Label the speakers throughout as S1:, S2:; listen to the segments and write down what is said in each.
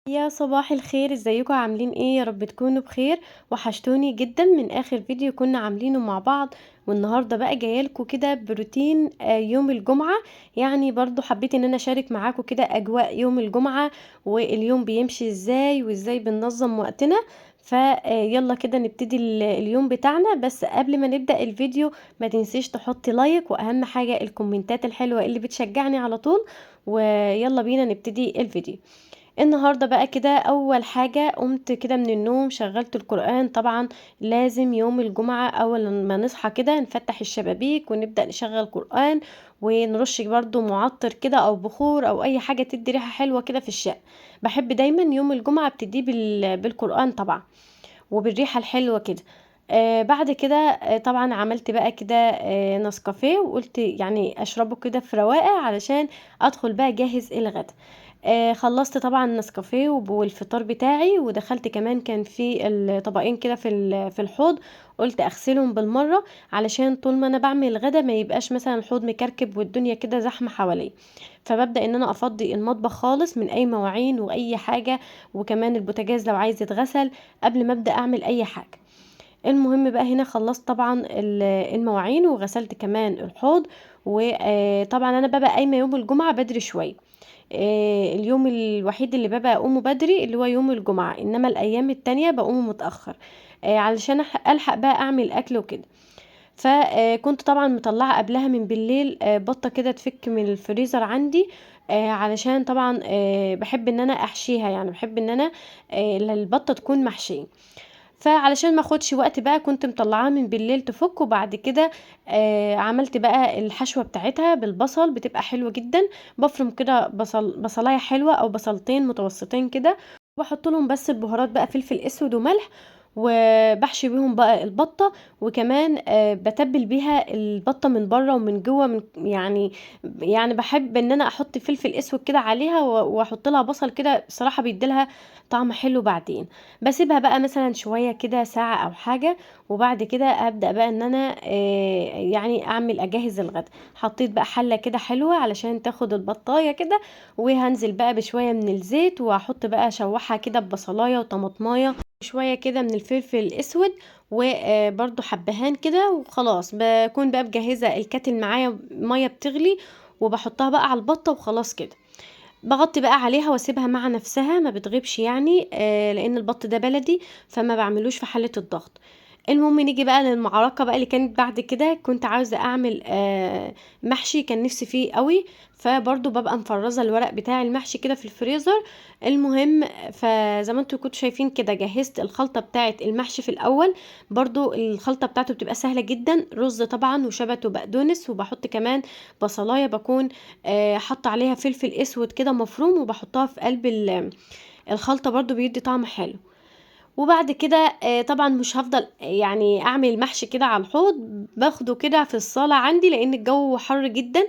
S1: يا صباح الخير، ازيكم عاملين ايه؟ يا رب تكونوا بخير. وحشتوني جدا من اخر فيديو كنا عاملينه مع بعض. والنهارده بقى جايلكم كده بروتين يوم الجمعة. يعني برضو حبيت ان انا اشارك معاكم كده اجواء يوم الجمعة، واليوم بيمشي ازاي وازاي بننظم وقتنا. فيلا كده نبتدي اليوم بتاعنا. بس قبل ما نبدأ الفيديو ما تنسيش تحطي لايك، واهم حاجة الكومنتات الحلوة اللي بتشجعني على طول. ويلا بينا نبتدي الفيديو. النهارده بقى كده اول حاجه قمت كده من النوم شغلت القرآن طبعا. لازم يوم الجمعه اول ما نصحى كده نفتح الشبابيك ونبدأ نشغل قرآن، ونرش برضو معطر كده او بخور او اي حاجه تدي ريحه حلوه كده في الشقه. بحب دايما يوم الجمعه ابتديه بالقرآن طبعا، وبالريحه الحلوه كده. بعد كده طبعا عملت بقى كده نسكافيه، وقلت يعني اشربه كده في رواقه علشان ادخل بقى جاهز الغدا. خلصت طبعا نسكافيه والفطار بتاعي، ودخلت كمان كان في الطبقين كده في الحوض. قلت اغسلهم بالمره علشان طول ما انا بعمل الغدا ما يبقاش مثلا الحوض مكركب والدنيا كده زحمه حواليه. فببدأ ان انا افضي المطبخ خالص من اي مواعين واي حاجه، وكمان البوتاجاز لو عايز يتغسل قبل ما ابدأ اعمل اي حاجه. المهم بقى هنا خلصت طبعا المواعين، وغسلت كمان الحوض. وطبعا انا ببقى قايمه يوم الجمعه بدري شويه. اليوم الوحيد اللي ببقى اقومه بدري اللي هو يوم الجمعه، انما الايام التانية بقومه متاخر علشان الحق بقى اعمل اكل وكده. فكنت طبعا مطلعه قبلها من بالليل بطه كده تفك من الفريزر عندي. علشان طبعا بحب ان انا احشيها، يعني بحب ان انا البطه تكون محشيه. فعلشان ما اخدش وقت بقى كنت مطلعاها من بالليل تفك، وبعد كده عملت بقى الحشوة بتاعتها بالبصل بتبقى حلوة جدا. بفرم كده بصلاية حلوة او بصلتين متوسطين كده، وبحط لهم بس البهارات بقى فلفل اسود وملح، وبحشي بيهم بقى البطة. وكمان بتبل بيها البطة من بره ومن جوه من يعني بحب ان انا احط فلفل اسود كده عليها واحط لها بصل كده، بصراحة بيديلها طعم حلو. بعدين بسيبها بقى مثلا شوية كده ساعة او حاجة، وبعد كده ابدأ بقى ان انا يعني اجهز الغدا. حطيت بقى حلة كده حلوة علشان تاخد البطاية كده، وهنزل بقى بشوية من الزيت، واحط بقى اشوحها كده ببصلاية وطماطماية، شوية كده من الفلفل الاسود، وبرضو حبهان كده. وخلاص بكون بقى مجهزة الكاتل معايا مية بتغلي، وبحطها بقى على البطة وخلاص كده. بغطي بقى عليها واسيبها مع نفسها ما بتغيبش، يعني لان البط ده بلدي فما بعملوش في حلة الضغط. المهم نيجي بقى للمعركة بقى اللي كانت بعد كده. كنت عاوزة اعمل محشي كان نفسي فيه قوي، فبرضو ببقى مفرزة الورق بتاع المحشي كده في الفريزر. المهم فزي ما انتوا كنتوا شايفين كده جهزت الخلطة بتاعت المحشي في الاول. برضو الخلطة بتاعته بتبقى سهلة جدا، رز طبعا وشبت وبقدونس، وبحط كمان بصلاية بكون حط عليها فلفل اسود كده مفروم، وبحطها في قلب الخلطة برضو بيدي طعم حلو. وبعد كده طبعا مش هفضل يعني اعمل محشي كده على الحوض، باخده كده في الصالة عندي لان الجو حر جدا.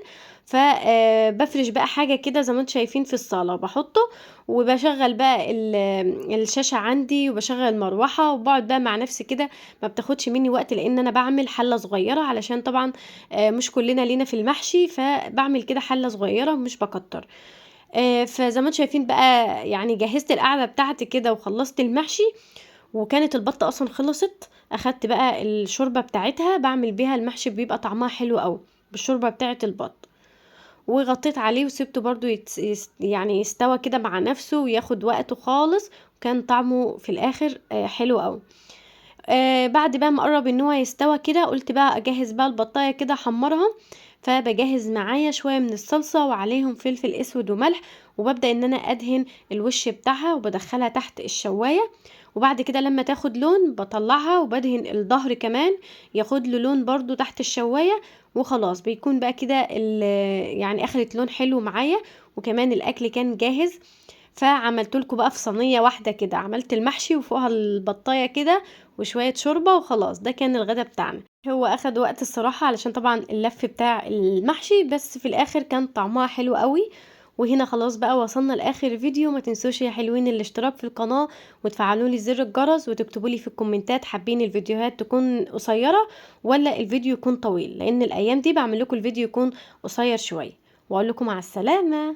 S1: فبفرش بقى حاجة كده زي ما انتم شايفين في الصالة وبحطه، وبشغل بقى الشاشة عندي وبشغل المروحة، وبقعد بقى مع نفسي كده. ما بتاخدش مني وقت لان انا بعمل حلة صغيرة، علشان طبعا مش كلنا لينا في المحشي، فبعمل كده حلة صغيرة مش بكتر. فزي ما انتم شايفين بقى يعني جهزت القعدة بتاعتي كده وخلصت المحشي، وكانت البطة اصلا خلصت. اخدت بقى الشوربة بتاعتها بعمل بيها المحشي بيبقى طعمها حلو قوي بالشوربة بتاعت البط. وغطيت عليه وسبته برضو يعني يستوى كده مع نفسه وياخد وقته خالص. وكان طعمه في الاخر حلو قوي. بعد بقى ما قرب ان هو يستوى كده قلت بقى اجهز بقى البطايه كده احمرها. فبجهز معايا شويه من الصلصه وعليهم فلفل اسود وملح، وببدا ان انا ادهن الوش بتاعها وبدخلها تحت الشوايه. وبعد كده لما تاخد لون بطلعها وبدهن الظهر كمان ياخد له لون برضو تحت الشوايه. وخلاص بيكون بقى كده يعني اخدت لون حلو معايا، وكمان الاكل كان جاهز. فعملت لكم بقى في صينيه واحده كده، عملت المحشي وفوقها البطايه كده وشويه شوربه، وخلاص ده كان الغدا بتاعنا. هو اخد وقت الصراحه علشان طبعا اللف بتاع المحشي، بس في الاخر كان طعمها حلو قوي. وهنا خلاص بقى وصلنا لاخر الفيديو. ما تنسوش يا حلوين الاشتراك في القناه، وتفعلوا لي زر الجرس، وتكتبوا لي في الكومنتات حابين الفيديوهات تكون قصيره ولا الفيديو يكون طويل، لان الايام دي بعمل لكم الفيديو يكون قصير شويه. واقول لكم مع السلامه.